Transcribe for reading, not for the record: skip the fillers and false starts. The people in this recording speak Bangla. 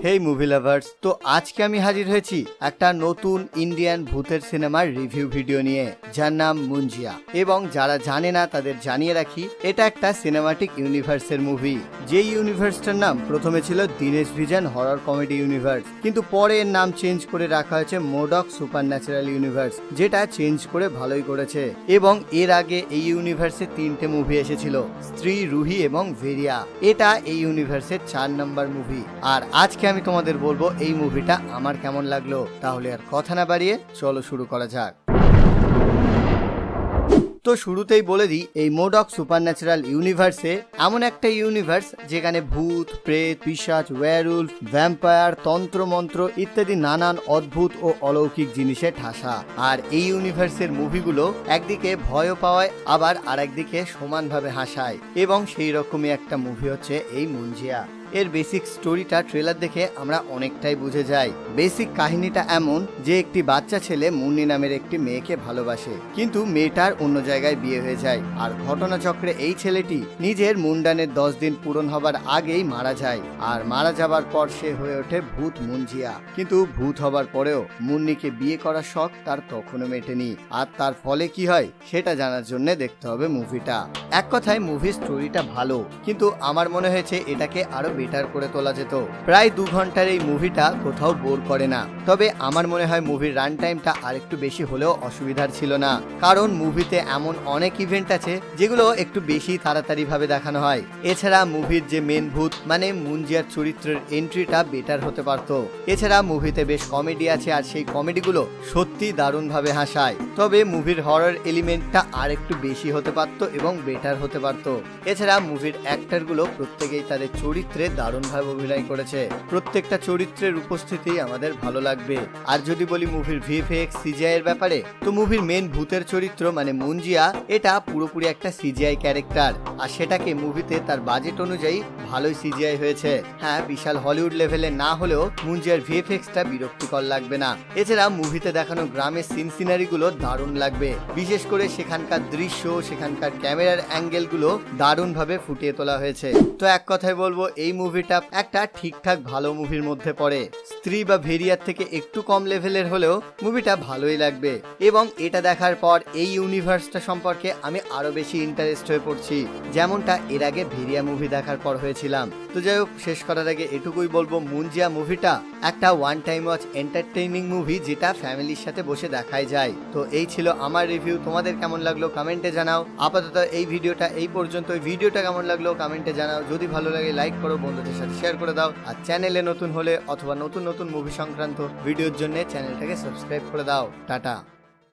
হেই মুভি লাভার্স, তো আজকে আমি হাজির হয়েছি একটা নতুন ইন্ডিয়ান ভূতের সিনেমার রিভিউ ভিডিও নিয়ে, যার নাম মুঞ্জিয়া। এবং যারা জানে না তাদের জানিয়ে রাখি, এটা একটা সিনেমাটিক ইউনিভার্সের মুভি। যে ইউনিভার্সটার নাম প্রথমে ছিল Dinesh vision horror comedy universe, কিন্তু পরে এর নাম চেঞ্জ করে রাখা হয়েছে মোডক সুপারন্যাচারাল ইউনিভার্স, যেটা চেঞ্জ করে ভালোই করেছে। এবং এর আগে এই ইউনিভার্সে 3টে মুভি এসেছিল, স্ত্রী, রুহি এবং ভেরিয়া। এটা এই ইউনিভার্সের 4 নম্বর মুভি। আর আজকে আমি তোমাদের বলবো এই মুভিটা আমার কেমন লাগলো। তাহলে আর কথা না বাড়িয়ে চলো শুরু করা যাক। তো শুরুতেই বলে দিই, এই মোডক সুপারন্যাচারাল ইউনিভার্সে এমন একটা ইউনিভার্স যেখানে ভূত, প্রেত, পিশাচ, ওয়্যারউলফ, ভ্যাম্পায়ার, তন্ত্রমন্ত্র ইত্যাদি নানান অদ্ভুত ও অলৌকিক জিনিসে ঠাসা। আর এই ইউনিভার্সের মুভিগুলো একদিকে ভয় পাওয়ায়, আবার আরেকদিকে সমানভাবে হাসায়। এবং সেই রকমই একটা মুভি হচ্ছে এই মুঞ্জিয়া। এর বেসিক স্টোরিটা ট্রেলার দেখে আমরা অনেকটাই বুঝে যাই। বেসিক কাহিনীটা এমন যে একটি বাচ্চা ছেলে মুন্নি নামের একটি মেয়েকে ভালোবাসে, কিন্তু মেয়েটার অন্য জায়গায় বিয়ে হয়ে যায়। আর ঘটনাচক্রে এই ছেলেটি নিজের মুন্ডানের 10 দিন পূরণ হবার আগেই মারা যায়। আর মারা যাবার পর সে হয়ে ওঠে ভূত মুঞ্জিয়া। কিন্তু ভূত হবার পরেও মুন্নিকে বিয়ে করার শখ তার তখনও মেটেনি। আর তার ফলে কি হয় সেটা জানার জন্য দেখতে হবে মুভিটা। এক কথায় মুভির স্টোরিটা ভালো, কিন্তু আমার মনে হয়েছে এটাকে আরো বেটার করে তোলা যেত। প্রায় 2 ঘন্টার এই মুভিটা কোথাও বোর করে না। তবে আমার মনে হয় মুভির রান টাইমটা আরেকটু বেশি হলেও অসুবিধার ছিল না, কারণ মুভিতে এমন অনেক ইভেন্ট আছে যেগুলো একটু বেশি তাড়াতাড়ি ভাবে দেখানো হয়। এছাড়া মুভির যে মেন ভূত মানে মুঞ্জিয়ার চরিত্রের এন্ট্রিটা বেটার হতে পারত। এছাড়া মুভিতে বেশ কমেডি আছে, আর সেই কমেডিগুলো সত্যি দারুণ ভাবে হাসায়। তবে মুভির হরর এলিমেন্টটা আর একটু বেশি হতে পারত এবং বেটার হতে পারত। এছাড়া মুভির অ্যাক্টরগুলো প্রত্যেকেই তাদের চরিত্রে দারুণভাবে অভিনয় করেছে। প্রত্যেকটা চরিত্রের উপস্থিতি আমাদের ভালো লাগবে। আর যদি বলি মুভির ভিএফএক্স, সিজিআই এর ব্যাপারে, তো মুভির মেন ভূতের চরিত্র মানে মুঞ্জিয়া এটা পুরোপুরি একটা সিজিআই ক্যারেক্টার। আর সেটাকে মুভিতে তার বাজেট অনুযায়ী ভালোই সিজিআই হয়েছে। হ্যাঁ, বিশাল হলিউড লেভেলে না হলেও মুঞ্জিয়ার ভিএফএক্সটা বিরক্তিকর লাগবে না। এছাড়া মুভিতে দেখানো গ্রামের সিন সিনারি গুলো দারুণ লাগবে। বিশেষ করে সেখানকার দৃশ্য, সেখানকার ক্যামেরার অ্যাঙ্গেল গুলো দারুণ ভাবে ফুটিয়ে তোলা হয়েছে। তো এক কথায় বলবো এই মুভিটা একটা ঠিকঠাক ভালো মুভির মধ্যে পড়ে। স্ত্রী বা ভেরিয়ার থেকে একটু কম লেভেলের হলেও মুভিটা ভালোই লাগবে। এবং এটা দেখার পর এই ইউনিভার্সটা সম্পর্কে আমি আরো বেশি ইন্টারেস্ট হয়ে পড়ছি, যেমনটা এর আগে ভেরিয়া মুভি দেখার পর হয়েছিলাম। তো যাই হোক, শেষ করার আগে এটুকুই বলবো, মুঞ্জিয়া মুভিটা একটা one time watch entertaining movie, যেটা ফ্যামিলির সাথে বসে দেখাই যায়। তো এই ছিল আমার রিভিউ। তোমাদের কেমন লাগলো কমেন্টে জানাও। আপাতত এই ভিডিওটা এই পর্যন্ত। ভিডিওটা কেমন লাগলো কমেন্টে জানাও। যদি ভালো লাগে লাইক করো, বন্ধুদের সাথে শেয়ার করে দাও। আর চ্যানেলে নতুন হলে অথবা নতুন নতুন মুভি সংক্রান্ত ভিডিওর জন্য চ্যানেলটাকে সাবস্ক্রাইব করে দাও। টাটা।